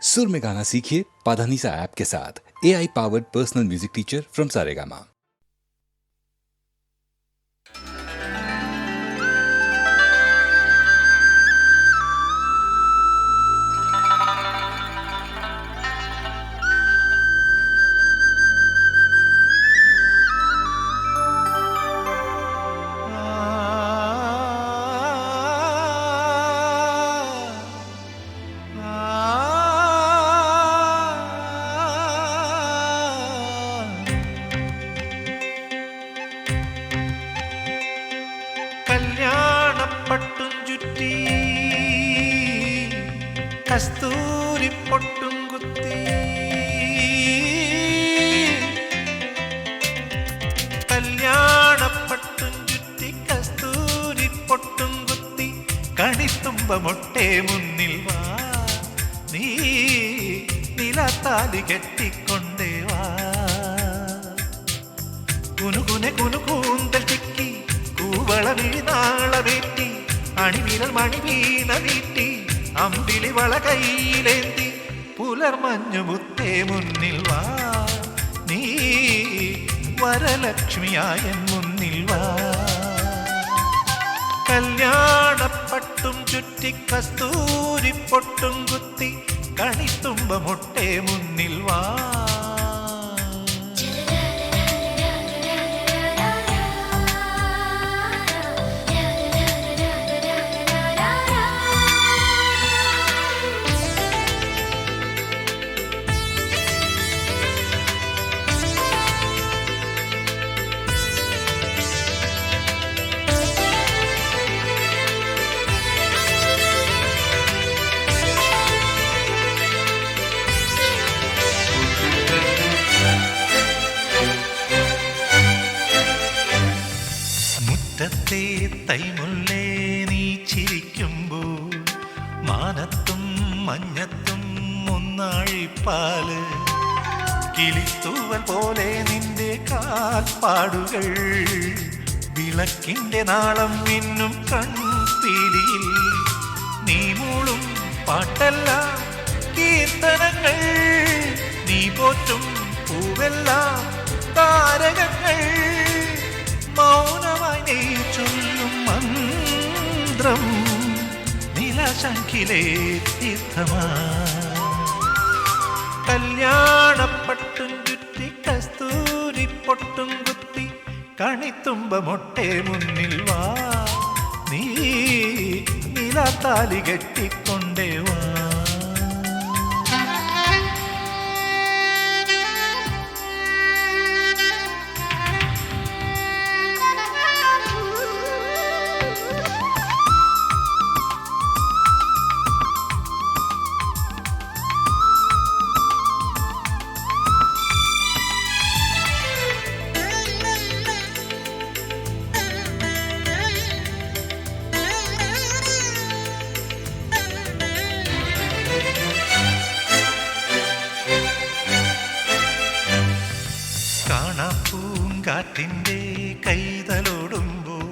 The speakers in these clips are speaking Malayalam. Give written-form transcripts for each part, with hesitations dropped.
सुर में गाना सीखिए पाधानीसा ऐप के साथ। AI powered personal music teacher from Saregama. കല്യാണപ്പട്ടും ചുറ്റി കസ്തൂരി പൊട്ടും കുത്തി കല്യാണപ്പട്ടും ചുറ്റി കസ്തൂരി പൊട്ടും കുത്തി കണിത്തുമ്പ മൊട്ടേ മുന്നിൽ വാ നീ നിലത്താലി കെട്ടിക്കൊണ്ടേ വാ കുനുകുനെ കുനുകൂന്തൽ ചിക്കി കൂവളവിനാളവേറ്റി അണിവിരൽ മണിവീണ നീട്ടി അമ്പിളി വള കയ്യിലേന്തി പുലർമഞ്ഞു മുത്തേ മുന്നിൽ വാ നീ വരലക്ഷ്മിയായ മുന്നിൽ വാ കല്യാണപ്പട്ടും ചുറ്റി കസ്തൂരി പൊട്ടും കുത്തി കണിത്തുമ്പ മൊട്ടേ മുന്നിൽ വാ മുറ്റത്തെ തൈമുല്ലേ നീ ചിരിക്കുമ്പോൾ മാനത്തും മഞ്ഞത്തും ഒന്നാഴിപ്പാല് കിളിത്തൂവൽ പോലെ നിന്റെ കാൽപ്പാടുകൾ വിളക്കിന്റെ നാളം മിന്നും കൺപീലിയിൽ നീ മൂളും പാട്ടെല്ലാം കീർത്തനങ്ങൾ നീ പോറ്റും പൂവെല്ലാം താരകങ്ങൾ മൗനമായി നീ ചൊല്ലും മന്ത്രം നിലശങ്കിലേ തീർത്ഥമാ കല്യാണപ്പട്ടും ചുറ്റി കസ്തൂരി പൊട്ടും കുത്തി കണിത്തുമ്പ മൊട്ടേ മുന്നിൽ വാ നീ നിലത്താലി കെട്ടിക്കൊണ്ടേ വാ പൂങ്കാറ്റിൻ്റെ കൈതലോടുമ്പോൾ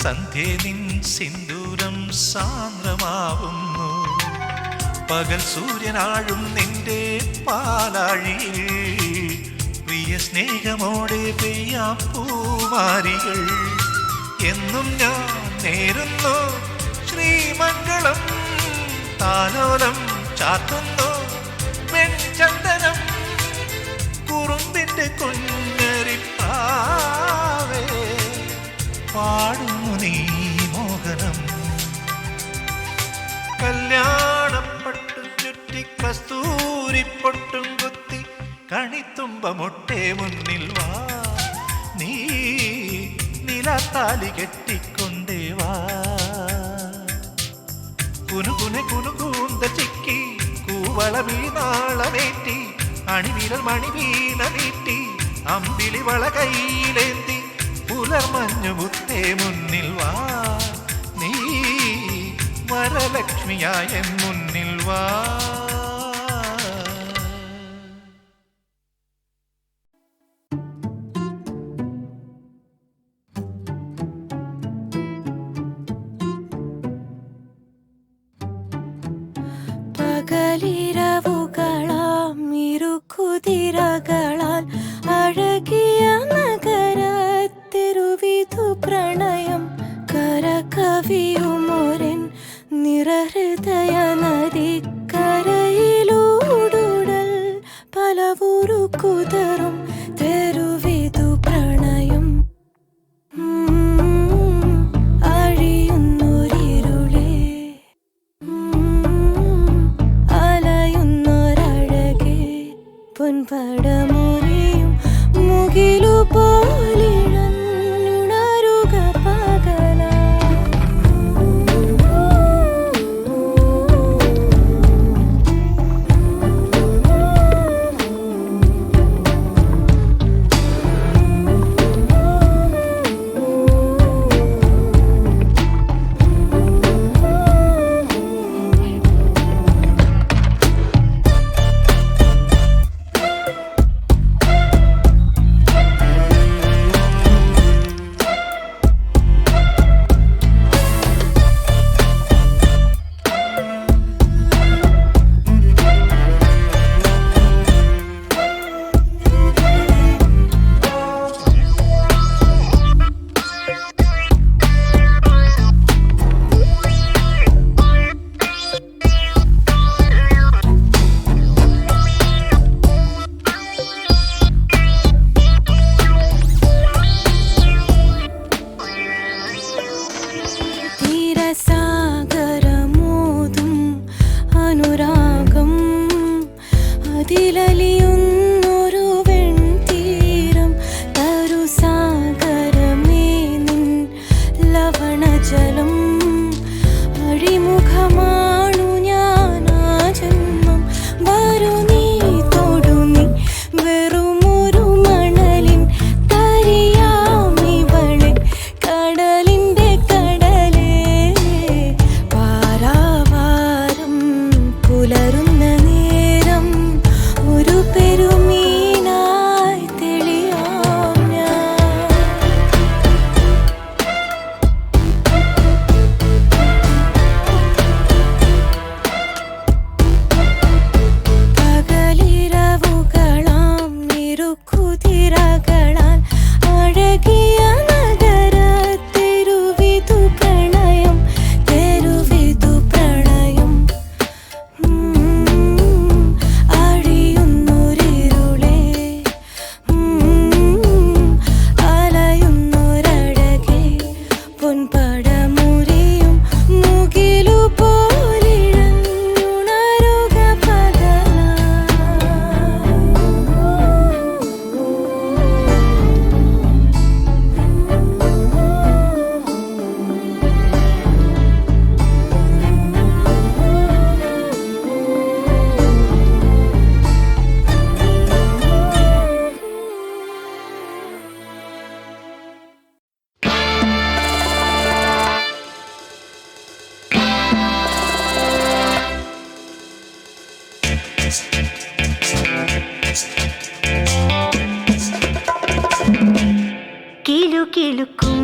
സന്ധ്യേ നിൻ സിന്ദൂരം സാന്ദ്രമാവുന്നു പകൽ സൂര്യനാഴും നിന്റെ പാലാഴിയിൽ പ്രിയ സ്നേഹമോടെ പെയ്യാം പൂമാരികൾ എന്നും ഞാൻ നേരുന്നു ശ്രീമംഗളം താലോലം ചാത്തുന്നു വെൺചന്ദനം കുറുമ്പിന്റെ കുഞ്ഞരിപ്പാവേ പാടുന്നു നീ മോഹനം കല്യാണപ്പട്ടും ചുറ്റി കസ്തൂരി പൊട്ടും കുത്തി കണിത്തുമ്പ മൊട്ടേ മുന്നിൽ വാ നീ നിലത്താലി കെട്ടിക്കൊണ്ടേ വാ കുനുകുനെ കുനുകൂന്ത ചിക്കി കൂവള വീണാളമേറ്റി അണിവിരൽ മണിവീണ നീട്ടി അമ്പിളി വള കയ്യിലേന്തി പുലർമഞ്ഞു മുത്തേ മുന്നിൽ വാ നീ വരലക്ഷ്മിയായ മുന്നിൽ വാ പകലിരാ കുതിരകളാൽ അഴകിയ നഗരത്തെരുവിധു പ്രണയം കരകവിയുമൊരൻ നിറഹൃദയ നദിക്കരയിലൂടുടൽ പലവുരു കുതറും തെരുവിധു പ്രണയം അഴിയുന്നൊരിരുളേ അലയുന്നൊരഴകേ പൊൻപടമുറിയും മുകിലു പോലിഴന്നുണരുക പകലാ സാഗരമോതും അനുരാഗം അതിലലിയുന്നൊരു വെൺതീരം തരുസാഗരമേ നിൻ ലവണജലം അഴിമുഖമാണു ഞാനാ ജന്മം വരു നീ തൊടു നീ വെറുമൊരു മണലിൻ തരിയാമിവളെ കടലിൻ്റെ പുലരുന്ന നേരം ഒരു പെരുമീനായി തെളിയാം ഞാൻ പകലിരവുകളാം ഇരുക്കുതിരകളാൽ അഴകിയ നഗരത്തെരുവിധു പ്രണയം തെരുവിധു പ്രണയം അഴിയുന്നൊരിരുളേ അലയുന്നൊരഴകേ പൊൻപടമുറിയും മുകിലു പോലിഴന്നുണരുക പകലാ കിലുകിലുക്കും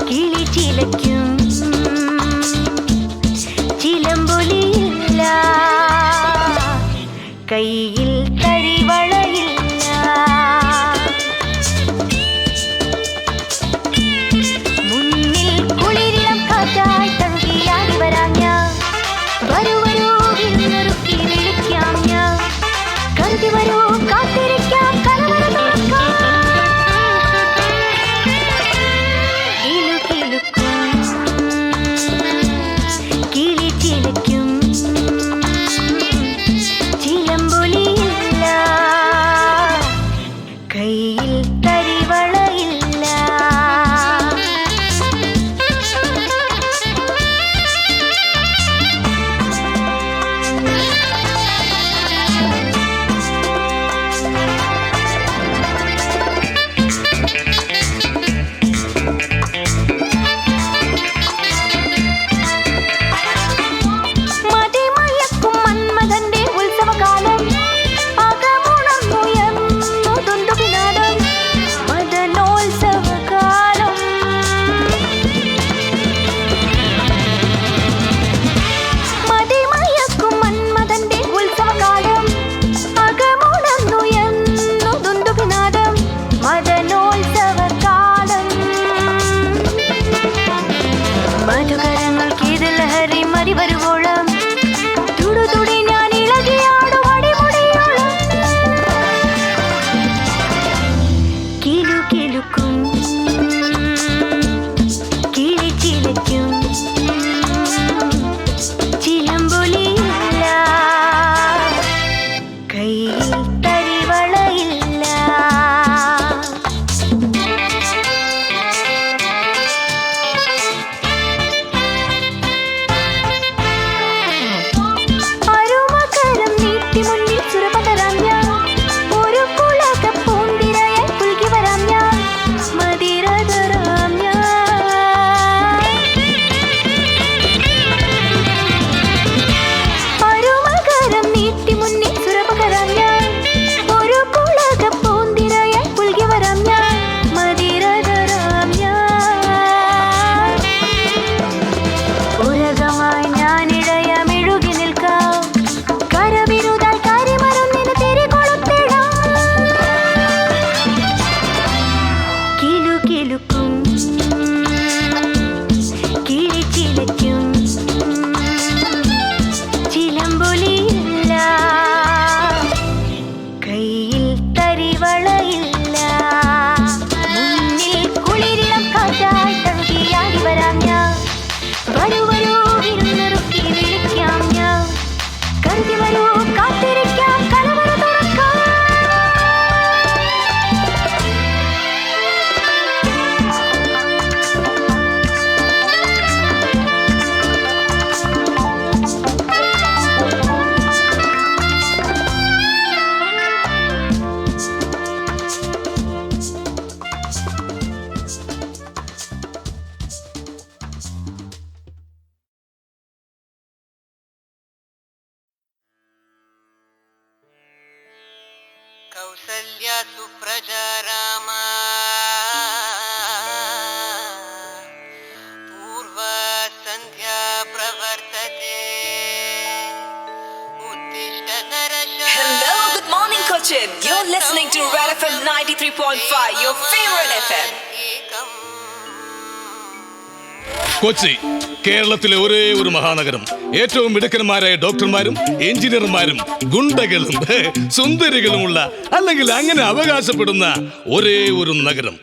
കിളി ചിലയ്ക്കും ചിലമ്പൊലിയില്ല കയ്യിൽ തരിവളയില്ല മുന്നിൽ കുളിരിളം കാറ്റായി തഴുകിയാടി വരാം ഞാൻ വരൂ വരൂ വിരുന്നൊരുക്കി വിളിക്കാം ഞാൻ കരുതി വരൂ കാത്തിരിക്കാം കലവറ തുറക്കാം കിളി ചിലയ്ക്കും ചിലമ്പൊലിയില്ല കൗസല്യ സുപ്രജാ രാമ പൂർവ സന്ധ്യാ പ്രവർത്തതേ ഉത്തിഷ്ഠ നരശാ. Hello, good morning, Cochin. You're listening to Red FM 93.5, your favorite FM. Kochi കേരളത്തിലെ ഒരേ ഒരു മഹാനഗരം. ഏറ്റവും മിടുക്കന്മാരായ ഡോക്ടർമാരും എഞ്ചിനീയർമാരും ഗുണ്ടകളും സുന്ദരികളുമുള്ള, അല്ലെങ്കിൽ അങ്ങനെ അവകാശപ്പെടുന്ന ഒരേ ഒരു നഗരം.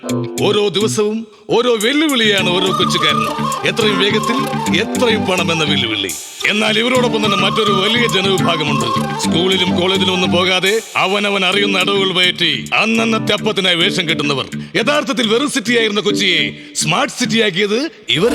ഓരോ ദിവസവും ഓരോ വെല്ലുവിളിയാണ് ഓരോ കൊച്ചുകാരനും. എത്രയും വേഗത്തിൽ എത്രയും പണം എന്ന വെല്ലുവിളി. എന്നാൽ ഇവരോടൊപ്പം തന്നെ മറ്റൊരു വലിയ ജനവിഭാഗമുണ്ട്. സ്കൂളിലും കോളേജിലും ഒന്നും പോകാതെ അവനവൻ അറിയുന്ന അടവുകൾ പയറ്റി അന്നന്നത്തെ അപ്പത്തിനായി വേഷം കെട്ടുന്നവർ. യഥാർത്ഥത്തിൽ വെറും സിറ്റിയായിരുന്ന കൊച്ചിയെ സ്മാർട്ട് സിറ്റിയാക്കിയത് ഇവർ.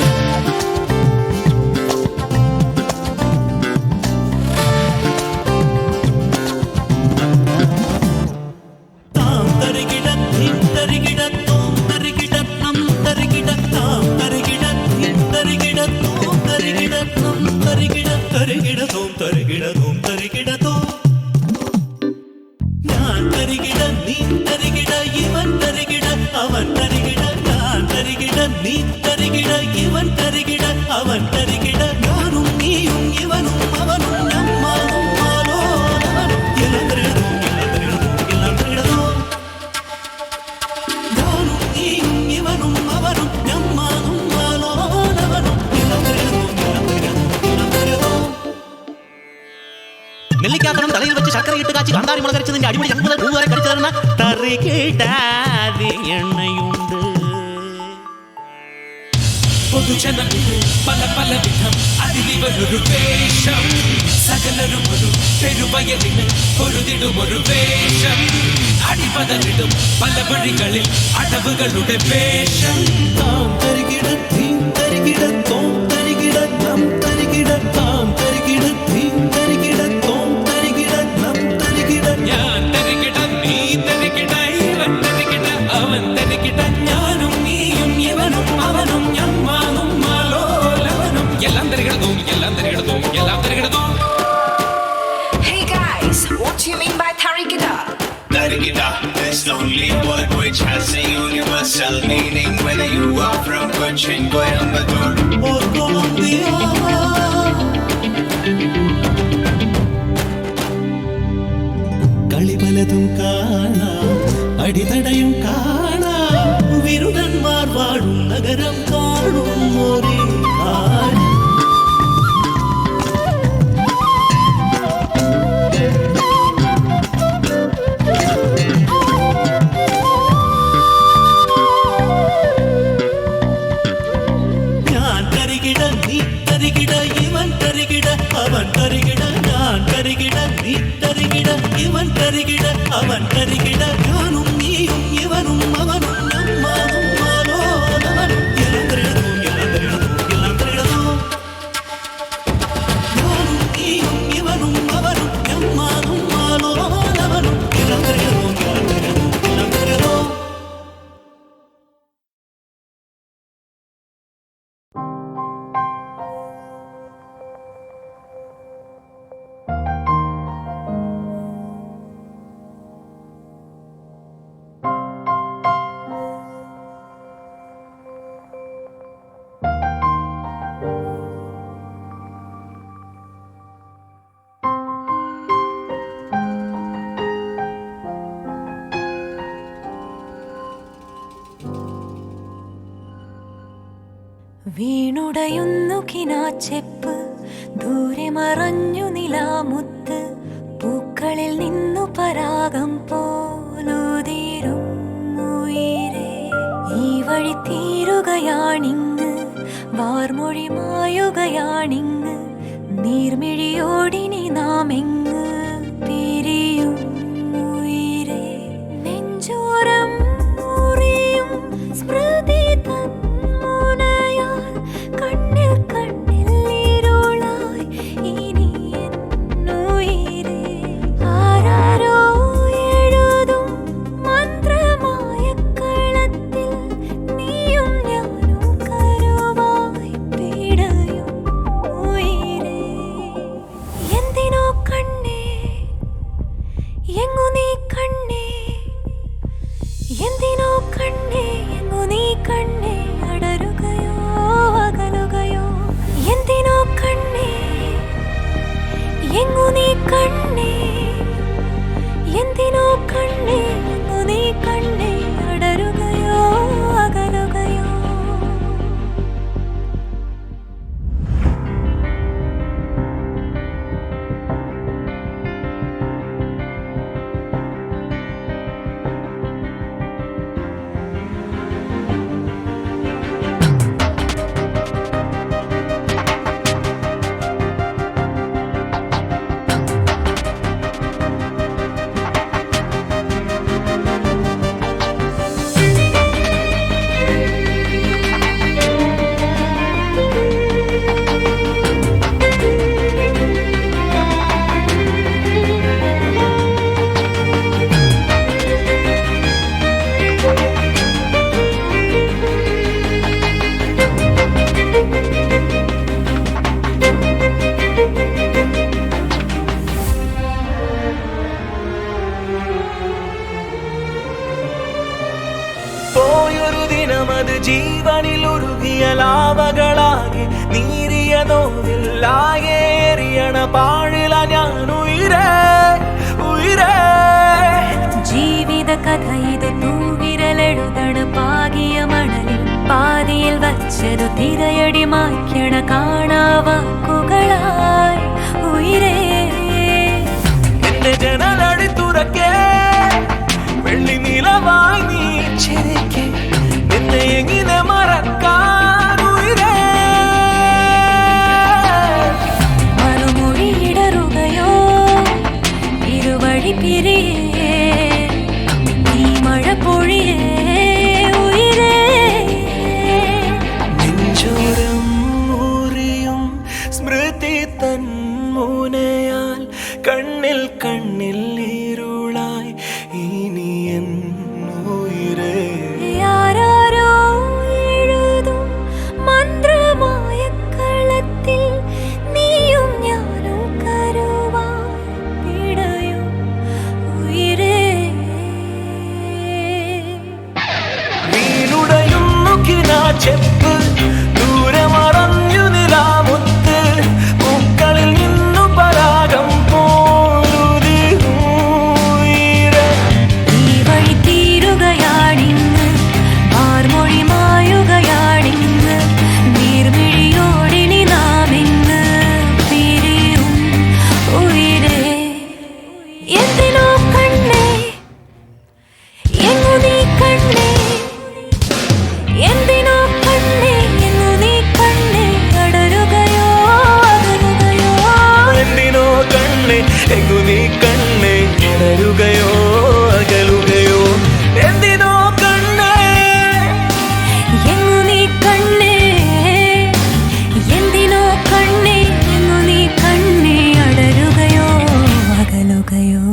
നെല്ലിക്കാത്തണം തലയിൽ വെച്ച് ശർക്കര ഇട്ട് കാച്ചി കാന്താരി മുളക് അരച്ചതിന്റെ അടിപൊളി ചങ്കുകൾ പൂവരെ കടിച്ചു തരുന്ന തറികിടാതെ എണ്ണയുണ്ട്. പൊതുജനമിത് പല പല വിധം, അതിലിവരൊരു വേഷം. സകലരും ഒരു പെരുവയലിന് പൊരുതിടുമൊരു വേഷം. അടിപതറിടും പല വഴികളിൽ അടവുകളുടെ വേഷം. താം തരികിട ധീം തരികിട തോം തരികിട നം തരികിട താം തരികിട ധീം തരികിട തോം തരികിട നം തരികിട. ഞാൻ തരികിട നീ തരികിട ഇവൻ തരികിട അവൻ തരികിട ഞാനും നീയും ഇവനും അവനും ഞമ്മാനും മാലോലവനും. എല്ലാം തരികിടതും എല്ലാം തരികിടതും എല്ലാം തരികിടതും. Hey guys, what do you mean by Tarigida? Tarigida is the only word which has a universal meaning, whether you are from Cochin, Coimbatore or Colombia. കളി പലതും കാണാം, അടിതടയും കാണാം. വിരുദന്മാർ വാഴും നഗരം കാണും ഒരേ കാര്യം. ഞാൻ തരികിട നീ തരികിട ഇവൻ തരികിട അവൻ തരികിട. ഞാൻ തരികിട നീ തരികിട ഇവൻ തരികിട അവൻ തരികിട ഞാനും നീയും ഇവനും അവനും നമ്മാനും മാലോലവനും. എല്ലാം തരികിടതും എല്ലാം തരികിടതും എല്ലാം തരികിടതും. ഞാനും നീയും ഇവനും അവനും നമ്മാനും മാലോലവനും. എല്ലാം തരികിടതും എല്ലാം തരികിടതും എല്ലാം തരികിടതും. വീണുടയുന്നു കിനാച്ചെപ്പ്, ദൂരെ മറഞ്ഞു നിലാമുത്ത്. പൂക്കളിൽ നിന്നു പരാഗം പോലുതിരും ഉയിരേ. ഈ വഴി തീരുകയാണിങ്ങ്, വാർമൊഴി മായുകയാണിങ്ങ്. നീർമിഴിയോടിനി നാം എങ്ങ് പിരിയും ഉയിരേ. നെഞ്ചോരം മുറിയും സ്മൃതി തൻ കണ്ണിൽ കണ്ണിൽ ഇരുളായി ഇനി എന്നുയിരേ. ആരാരോ എഴുതും മന്ത്രമായ കളത്തിൽ നീയും ഞാനും കരുവായി പിടയും ഉയിരേ. എന്തിനോ കണ്ണു എങ്ങു നീ കണ്ണേ എന്തിനോ കണ്ണേ എങ്ങു നീ കണ്ണേ അടരുകയോ അകലുകയോ പോയൊരു ദിനമത് ജീവനിൽ ഉരുകിയ ലാവകളാകെ നീരിയ നോവില്ലാകെ എറിയണ പാഴില ഞാൻ ഉയരേ ഉയരേ ജീവിത കഥ ഇത് തൂവിരലെഴുതണ പാകിയ മണലിൽ പാതിയിൽ വച്ചതു തിരയടി മായ്ക്കണ കാണാവാക്കുകളായി ഉയരേ എന്റെ ജനലടി തുറക്കേ വെള്ളി നിലവായി നീ ചിരിക്കേ നിന്നെ എങ്ങനെ മറക്കാൻ ഉയരേ മറുമൊഴി ഇടറുകയോ ഇരുവഴി പിരിയേ നീ മഴ പൊഴിയേ ഉയരേ നെഞ്ചോരം മുറിയും സ്മൃതി തൻ മുനയാൽ കണ്ണിൽ കണ്ണിൽ ഇരുളായി ഇനി എന്നുയിരേ ആരാരോ എഴുതും മന്ത്രമായ കളത്തിൽ നീയും ഞാനും കരുവായി പിടയും ഉയരേ വീണുടയുന്നു കിനാച്ചെപ്പ് ദൂരെ മറഞ്ഞു നിലാമുത്ത് പൂക്കളിൽ നിന്നു പരാഗം പോലുതിരേ ഈ വഴി തീരുകയാണിന്ന് വാർമൊഴി മായുകയാണിന്ന് നീർമിഴിയോടിനി നാമിന്ന് പിരിയും ഉയരേ എന്തിനോ കണ്ണേ എങ്ങു നീ കണ്ണേ എന്തിനോ കണ്ണേ എങ്ങു നീ കണ്ണേ അടരുകയോ അകലുകയോ എന്തിനോ കണ്ണേ എങ്ങു നീ കണ്ണേ ഇടരുകയോ അകലുകയോ എന്തിനോ കണ്ണേ എങ്ങു നീ കണ്ണേ എന്തിനോ കണ്ണേ എങ്ങു നീ കണ്ണേ അടരുകയോ അകലുകയോ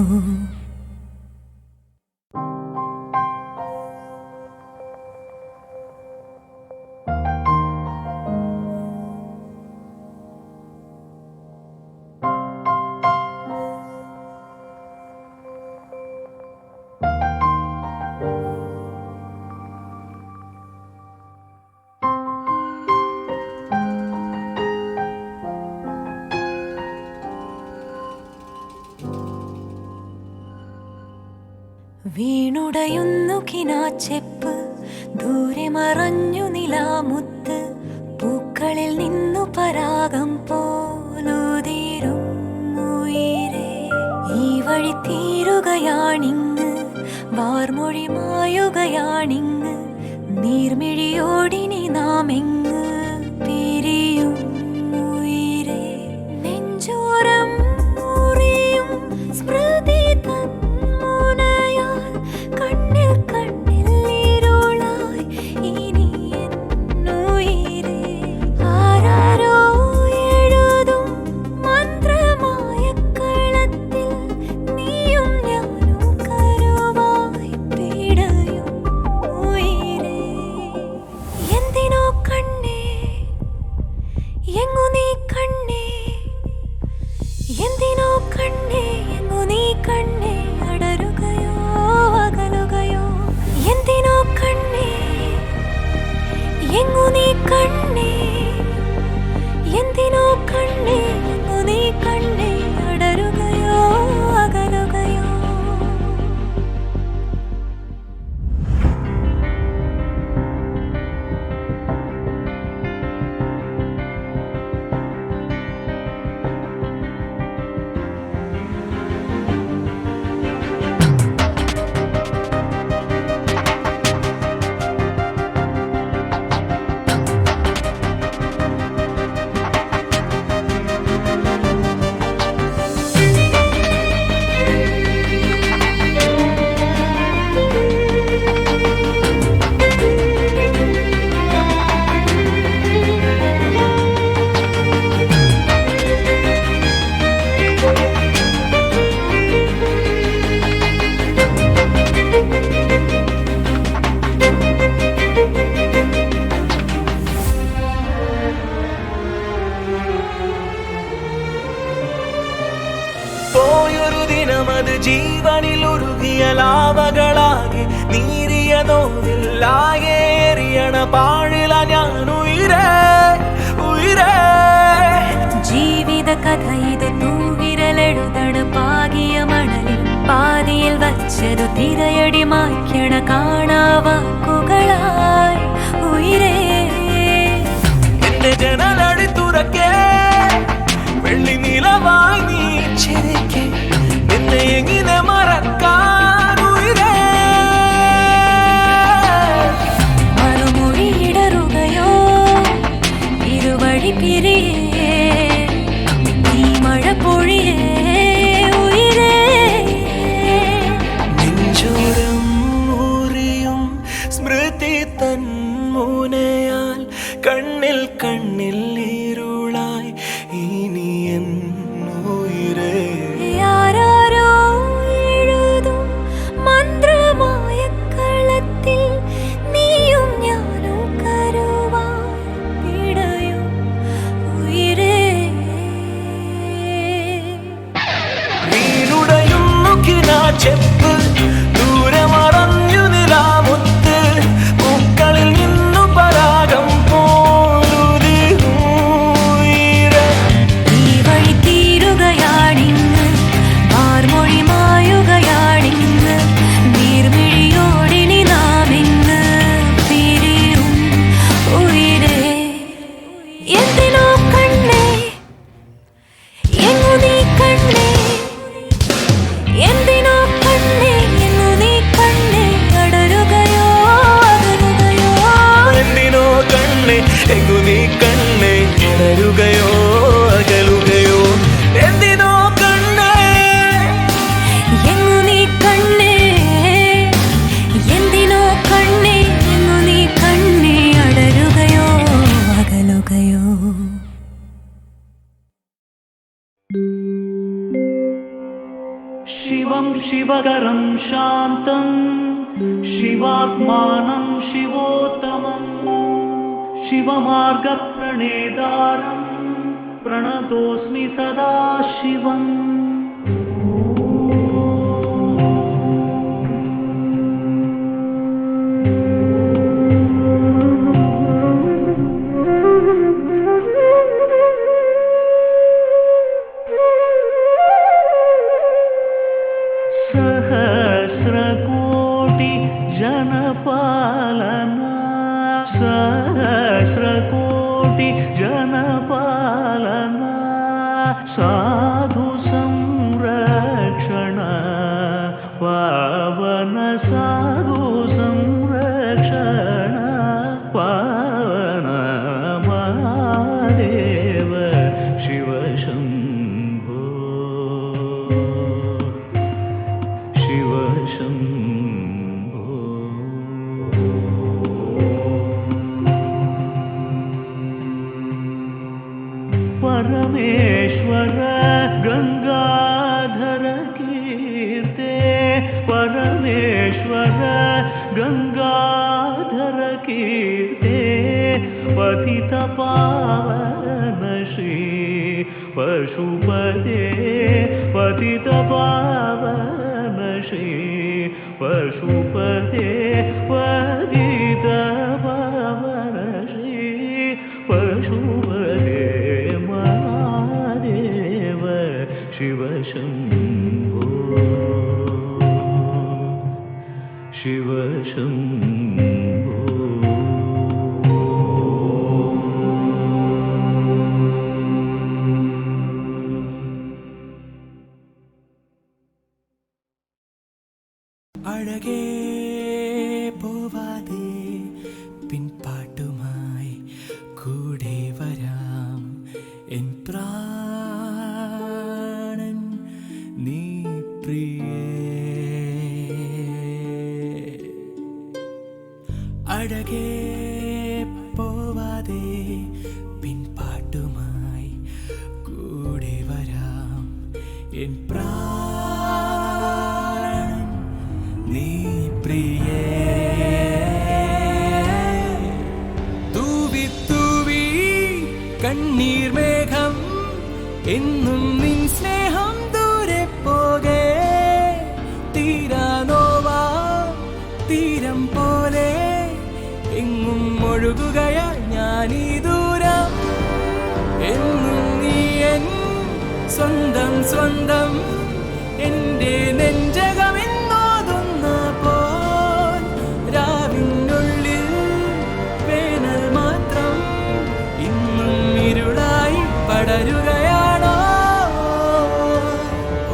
വീണുടയുന്നു കിനാച്ചെപ്പ് ദൂരെ മറഞ്ഞു നിലാമുത്ത് പൂക്കളിൽ നിന്നു പരാഗം പോലുതിരും ഉയരേ ഈ വഴി തീരുകയാണിന്ന് വാർമൊഴി മായുകയാണിന്ന് നീർമിഴിയോടിനി നാം എങ്ങ് പിരിയും ഉയരേ നെഞ്ചോരം മുറിയും സ്മൃതി തൻ മുനയാൽ കണ്ണിൽ കണ്ണിൽ ഇരുളായി ഇനി എന്നുയിരേ ആരാരോ എഴുതും മന്ത്രമായ കളത്തിൽ നീയും ഞാനും കരുവായി പിടയും ഉയരേ എന്തിനോ കണ്ണേ എങ്ങു നീ കണ്ണേ എന്തിനോ കണ്ണേ എങ്ങു നീ കണ്ണേ അടരുകയോ അകലുകയോ എന്തിനോ കണ്ണേ എങ്ങു നീ കണ്ണേ എന്തിനോ കണ്ണേ എങ്ങു നീ കണ്ണേ പോയൊരു ദിനം അത് ജീവനിൽ ഉരുകിയ ലാവകളാകെ നീരിയതോതില്ലാകെ എറിയണ പാഴില ഞാൻ ഉയരേ ഉയരേ. ജീവിത കഥ ഇത് തൂവിരലെഴുതണ പാകിയ മണലിൽ പാതിയിൽ വച്ചതു തിരയടി മായ്ക്കണ കാണാവാക്കുകളായി ഉയരേ. എന്റെ ജനലടി തുറക്കേ വെള്ളി നിലവായി നീ ചിരിക്കേ നിന്നെ എങ്ങനെ മറക്കാൻ ഉയരേ. മറുമൊഴിയിടറുകയോ ഇരുവഴി പിരിയേ ഈ മഴ പൊഴിയേ ഉയരേ. നെഞ്ചോരം ഊറിയും സ്മൃതി തന്മുനയാൽ കണ്ണിൽ കണ്ണിൽ ഇരുളായി ഇനി എന്നുയിരേ. ആരാരോ എഴുതും മന്ത്രമായ കളത്തിൽ നീയും ഞാനും കരുവായി പിടയും ഉയരേ. വീണുടയുന്നു കിനാച്ചെപ്പ് ദൂരെ മറഞ്ഞു നിലാമുത്ത് പൂക്കളിൽ നിന്നു പരാഗം പോലുതിരേ. ഈ വഴി തീരുകയാണിന്ന് മാർമൊഴി മായുകയാണിന്ന് നീർമിഴിയോടിനി നാം ഇന്ന് പിരിയും ഉയരേ. എന്തിനോ കണ്ണേ എങ്ങു നീ കണ്ണേ എന്തിനോ കണ്ണേ എങ്ങു നീ കണ്ണേ അടരുകയോ അകലുകയോ. എന്തിനോ കണ്ണേ എങ്ങു നീ കണ്ണേ ഇടരുകയോ അകലുകയോ. എന്തിനോ കണ്ണേ എങ്ങു നീ കണ്ണേ എന്തിനോ കണ്ണേ എങ്ങു നീ കണ്ണേ അടരുകയോ അകലുകയോ. ശിവം ശിവകരം ശാന്തം ശിവാത്മാനം ശിവോത്തമം ശിവമാർഗപ്രണേതാരം പ്രണതോസ്മി സദാ ശിവം. सहस्रकोटि जनपालना सहस्रकोटि जनपालना साधु संरक्षण पावन साधु संरक्षण पावन महादेव शिव शंभो शिव शंभो. परमेश्वर गंगाधर कीर्ते परमेश्वर गंगाधर कीर्ते पतित पावन श्री पशुपते पतित पावन श्री पशुपते पतित पावन श्री पशुपते महादेव शिव शंभो शिव शंभो. അഴകേ പോവാതെ പിൻപാട്ടുമായി കൂടെ വരാം എൻ പ്രാണൻ നീ പ്രിയേ. അഴകേ പോവാതെ പിൻപാട്ടുമായി കൂടെ വരാം എൻ പ്രാണൻ നീ പ്രിയേ. തൂവി തൂവി കണ്ണീർ മേഘം എന്നും നിൻ സ്നേഹം ദൂരെ ഞാനീ ദൂരം എന്നും നീ എൻ സ്വന്തം സ്വന്തം എൻ്റെ നെഞ്ചകമെന്നോതുന്ന പോൽ രാവിനുള്ളിൽ വേനൽ മാത്രം ഇന്നും ഇരുളായി പടരുകയാണോ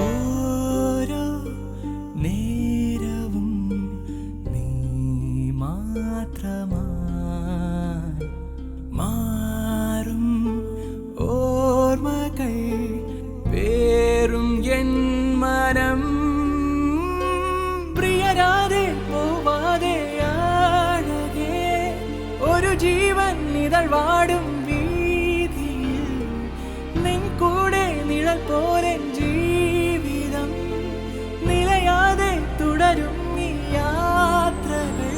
ഓരോ നേരവും നീ മാത്രമായി മാറും ഓർമ്മകൾ പേറും എൻ മനം പ്രിയരാതെ പോവാതെ ആഴകെ ഒരു ജീവൻ നിഴൽ വാടും വീതിയിൽ നിൻ കൂടെ നിഴൽ പോലെ ജീവിതം നിലയാതെ തുടരും ഈ യാത്രകൾ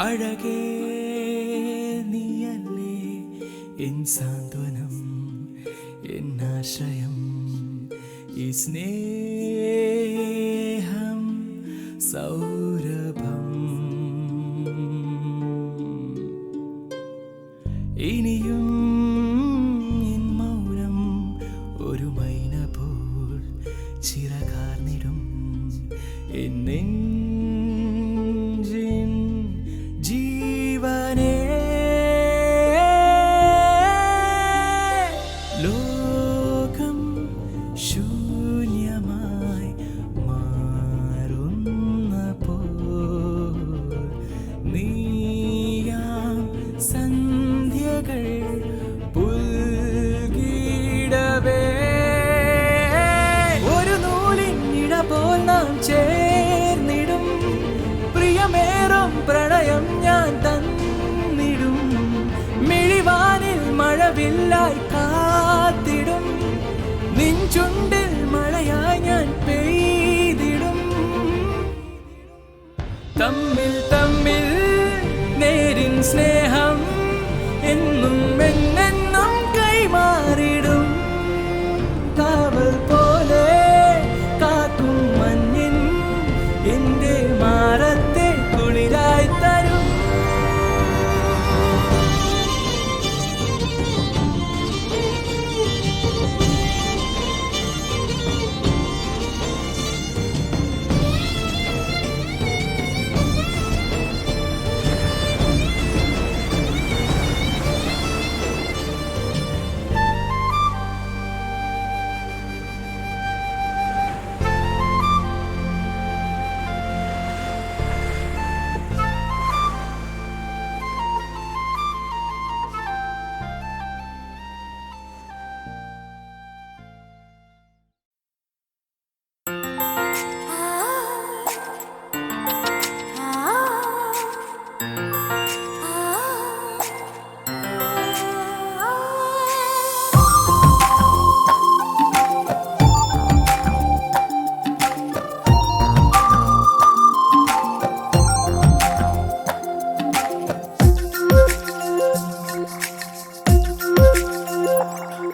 അഴകേ നീയല്ലേ എൻ സാന്ത്വനം എന്നാശ്രയം ഈ സ്നേഹം സൗരഭം ഇനിയും എൻ മൗനം ഒരു മൈന പോൽ ചിറകാർന്നിടും എന്നെ ജീവനേ ലോകം ശൂന്യമായി മാറുന്ന പോൽ നീയാം സന്ധ്യകൾ പുൽകിടവേ ഒരു നൂലിൻ ഇട പോൽ നാം ചേർന്നിടും പ്രിയമേറും പ്രണയം ഞാൻ തന്നിടും മിഴിവാനിൽ മഴവില്ലായി കാത്തിടും നിൻ ചുണ്ടിൽ മഴയായി ഞാൻ പെയ്തിടും തമ്മിൽ തമ്മിൽ നേരിൻ സ്നേഹം എന്നും എന്നെന്നും കൈമാറിടും കാവൽ പോലെ കാക്കും മഞ്ഞിൻ എന്റെ മാറത്തെ കുളിരായി തരും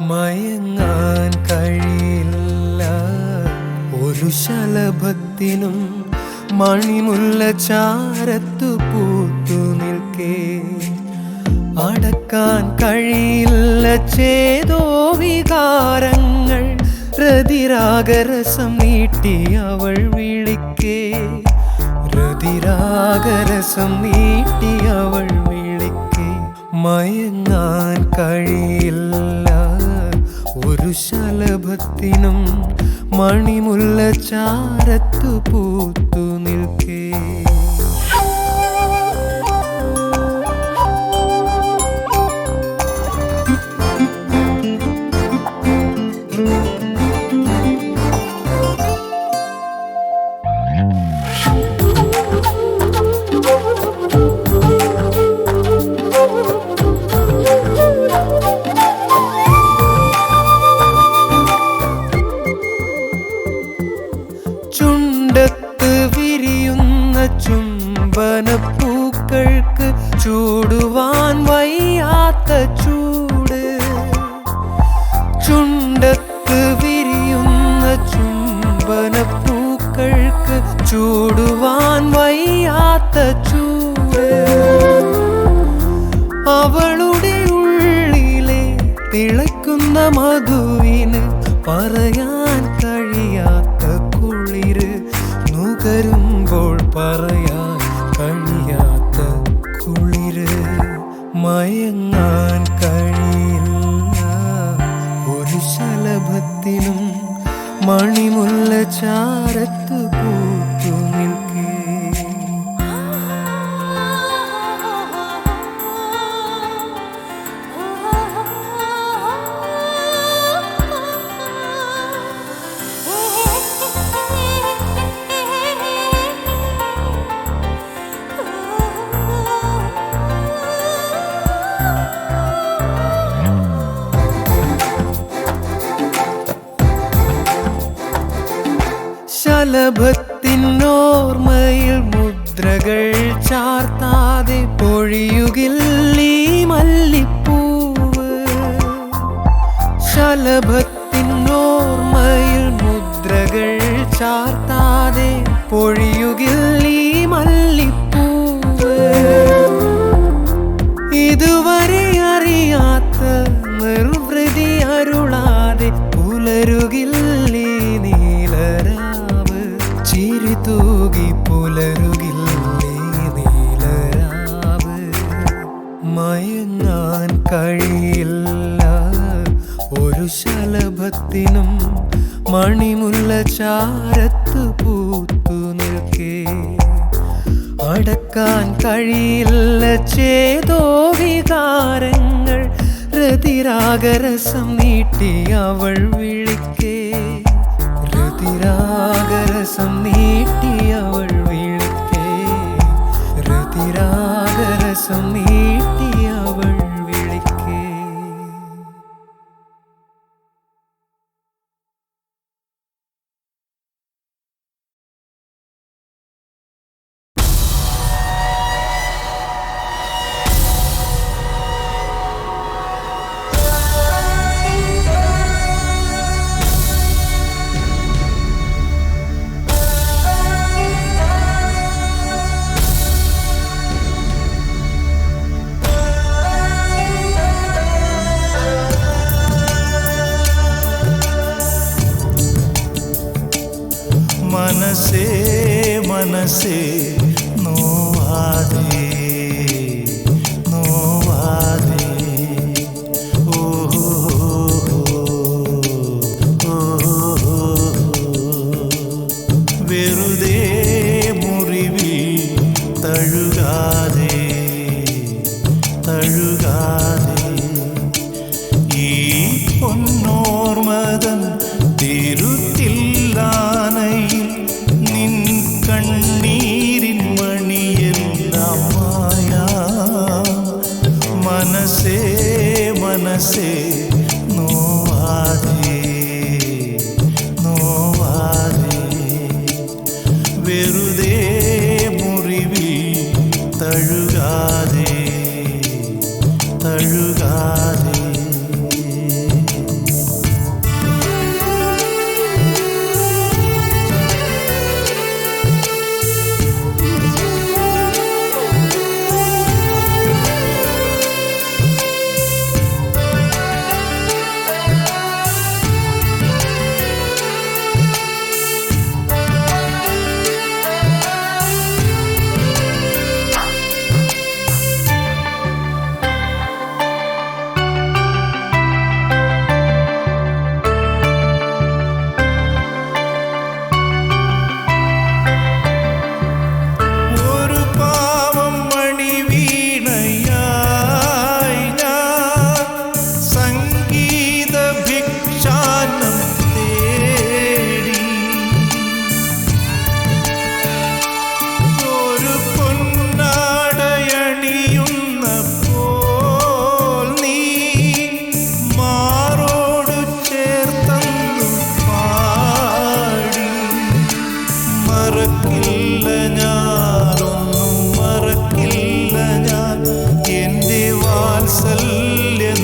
മയങ്ങാൻ കഴിയില്ല ഒരു ശലഭത്തിനും മണിമുല്ല ചാരത്തു പൂത്തു നിൽക്കേ അടക്കാൻ കഴിയില്ല ചേതോ വികാരങ്ങൾ രതിരാഗരസം നീട്ടി അവൾ വിളിക്കേ രതിരാഗരസം നീട്ടി അവൾ വിളിക്കേ മയങ്ങാൻ കഴിയില്ല ഒരു ശലഭത്തിനും മണിമുല്ല ചാരത്തു പൂത്തു നിൽക്കേ വയ്യാത്ത ചൂട്, ചുണ്ടത്ത് വിരിയുന്ന ചുംബനപ്പൂക്കൾക്ക് ചൂടുവാൻ വയ്യാത്ത ചൂട്, അവളുടെ ഉള്ളിലെ തിളയ്ക്കുന്ന മധുവിന് പറയാൻ കഴിയാത്ത കുളിര്, നുകരുമ്പോൾ പറയാൻ കഴിയാത്ത കുളിര്. മയങ്ങാൻ കഴിയില്ല ഒരു ശലഭത്തിനും മണിമുല്ല ചാരത്ത് പൂത്തു നിൽക്കേ. ശലഭത്തിനോർമ്മയിൽ മുദ്രകൾ ചാർത്താതെ പൊഴിയുകില്ലീ മല്ലിപ്പൂവ്. ശലഭത്തിനോർമ്മയിൽ മുദ്രകൾ ചാർത്താതെ പൊഴിയുകില്ലീ മല്ലിപ്പൂവ്. ഇതുവരെ അറിയാത്ത നിർവൃതി അരുളാതെ പുലരുകില്ലീ നീലരാവ്, ചിരി തൂകി പുലരുകില്ലേ നീലരാവ്. മയങ്ങാൻ കഴിയില്ല ഒരു ശലഭത്തിനും മണിമുല്ല ചാരത്ത് പൂത്തു നിൽക്കേ. അടക്കാൻ കഴിയില്ല ചേതോ വികാരങ്ങൾ, രതിരാഗരസം നീട്ടി അവൾ വിളിക്കേ. രതിരാഗരസം നീട്ടി അവൾ വിളിക്കേ. രതിരാഗരസം നീട്ടി അവൾ വിളിക്കേ. മനസ്സേ മനസ്സേ നോവാതെ നോവാതെ, ഓഹോ വെറുതെ മുറിവിൽ തഴുകാതെ തഴുകാതെ, ഈ പൊന്നോർമതൻ തിരുത്തില്ലാനയിൽ നിൻ കണ്ണീരിൻ മണിയെല്ലാം മായാ. മനസ്സേ മനസ്സേ നോവാതെ നോവാതെ, വെറുതെ മുറിവിൽ തഴുകാതെ തഴുകാതെ. വാത്സല്യനിധിയായ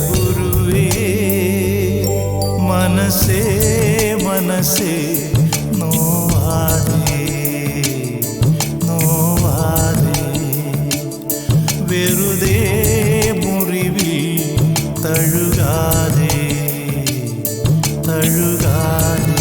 ഗുരുവേ മനസ്സേ മനസ്സേ നോവാതെ നോവാതെ വെറുതെ മുറിവിൽ തഴുകാതെ തഴുകാതെ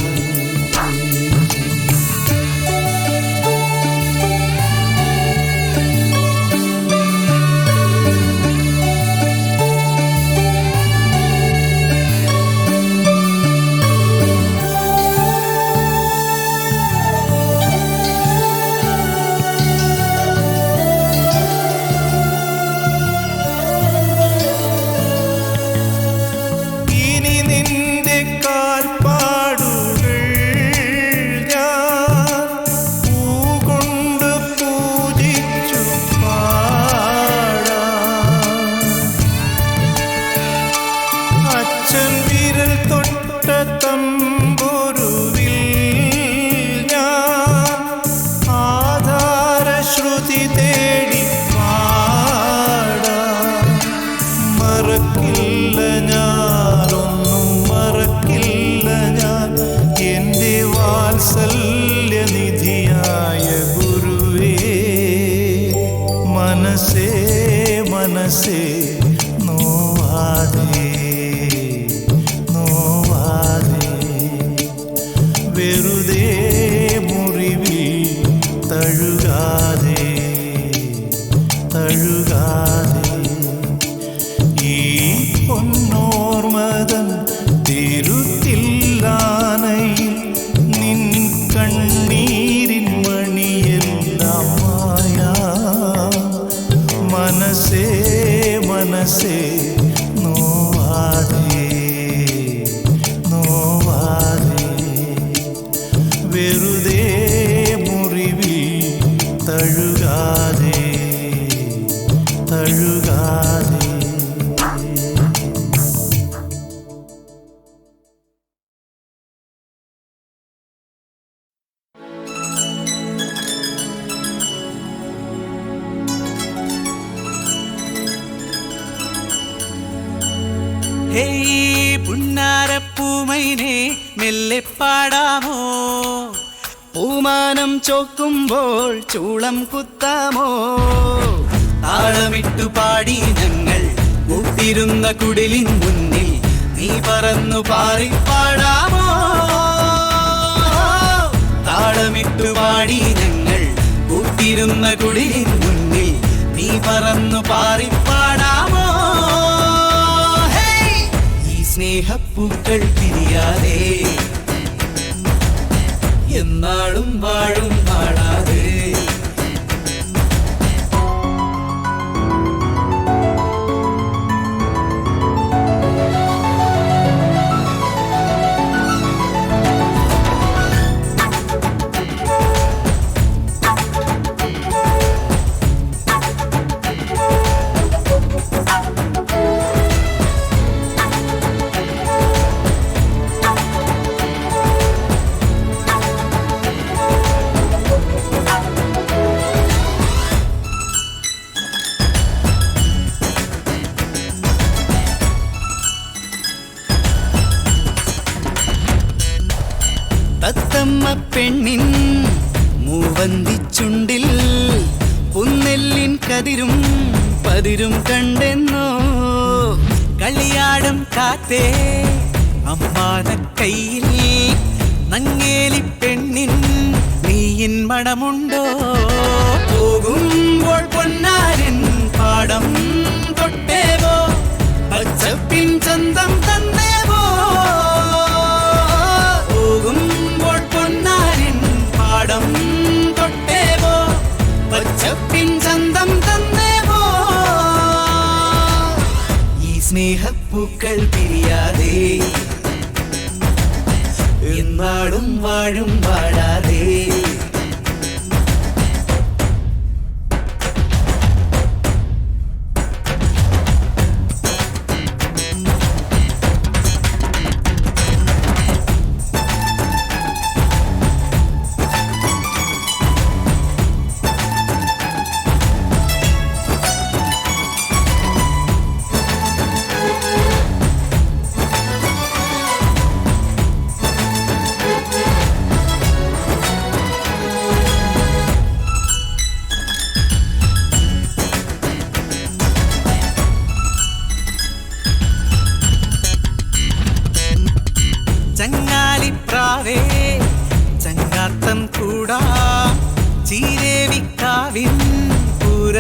വാത്സല്യനിധിയായ ഗുരുവേ മനസ്സേ മനസ്സേ നോവാതെ നോവാതെ വെറുതെ മുറിവിൽ തഴുകാതെ തഴുകാതെ ഈ പൊന്നോർമതൻ തിരുത്തില്ലാനയിൽ നിൻ കണ്ണീരിൻ മണിയെല്ലാം മായാ മനസ്സേ മനസ്സേ നോവാതെ നോവാതെ വെറുതെ മുറിവിൽ തഴുകാതെ തഴുകാതെ പുന്നാരപ്പൂമൈനെ മെല്ലെ പാടാമോ പൂമാനം ചോക്കുമ്പോൾ ചൂളം കുത്താമോ താളമിട്ടു പാടി ഞങ്ങൾ കൂട്ടിരുന്ന കുടിലിൻ മുന്നിൽ നീ പറന്നു പാറിപ്പാടാമോ താളമിട്ടു പാടി ഞങ്ങൾ കൂട്ടിരുന്ന കുടിലിൻ മുന്നിൽ നീ പറന്നു പാറിപ്പാടാമോ സ്നേഹപ്പൂക്കൾ പിരിയാതെ എന്നാളും വാഴും പാടാതെ തത്തമ്മ പെണ്ണിൻ മൂവന്തിച്ചുണ്ടിൽ പുന്നെല്ലിൻ കതിരും പതിരും കണ്ടെന്നോ കളിയാടും കാത്തേ അമ്മാന കയ്യിൽ നങ്ങേലി പെണ്ണിൻ നീയിൻ മണമുണ്ടോ പോകുമ്പോൾ പൊന്നാരൻ പാടം തൊട്ടേവോ പച്ചപ്പിൻ ചന്തം തന്നേവോ പാടം തൊട്ടേവോ പച്ചപ്പിൻ ചന്തം തന്നേവോ ഈ സ്നേഹപ്പൂക്കൾ പിരിയാതെ എന്നാടും വാഴും പാടാതെ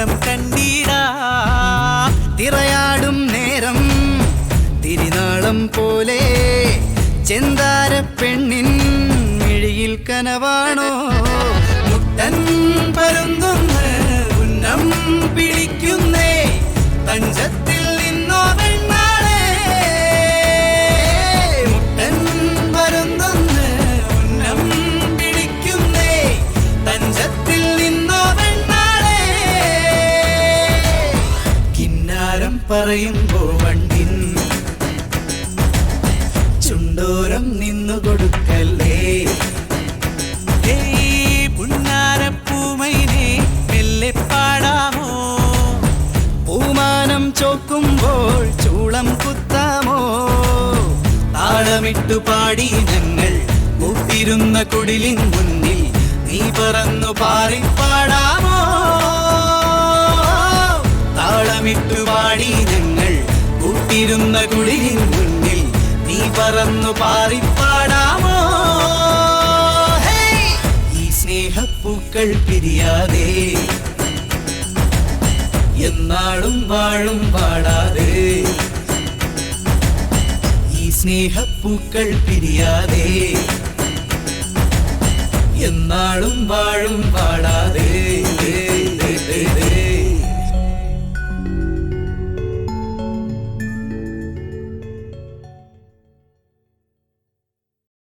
ദൂരം കണ്ടിടാ തിറയാടും നേരം തിരിനാളം പോലെ ചെന്താര പെണ്ണിൻ മിഴിയിൽ കനവാണോ മുട്ടൻ പരുന്തുന്ന് ഉന്നം പിടിക്കുന്നേ തഞ്ചത്തിൽ നിന്നോ പെണ്ണാളെ മുട്ടൻ പരുന്തുന്ന് ഉന്നം പിടിക്കുന്നേ തഞ്ചത്തിൽ നിന്നോ പെണ്ണാളെ കിന്നാരം പറയുമ്പോ വണ്ടിൻ ചുണ്ടോരം നിന്നു കൊടുക്കല്ലേ പുന്നാരപ്പൂമൈനെ മെല്ലെ പാടാമോ പൂമാനം ചോക്കുമ്പോൾ ചൂളം കുത്താമോ താളമിട്ടു പാടി ഞങ്ങൾ കൂട്ടിരുന്ന കുടിലിൻ മുന്നിൽ നീ പറന്നു പാറിപ്പാടാമോ താളമിട്ടു പാടി ഞങ്ങൾ കൂട്ടിരുന്ന കുടിലിൻ മുന്നിൽ നീ പറന്നു പാറിപ്പാടാമോ ഈ സ്നേഹപ്പൂക്കൾ പിരിയാതെ എന്നാളും വാഴും പാടാതെ ഈ സ്നേഹപ്പൂക്കൾ പിരിയാതെ എന്നാളും വാഴും പാടാതെ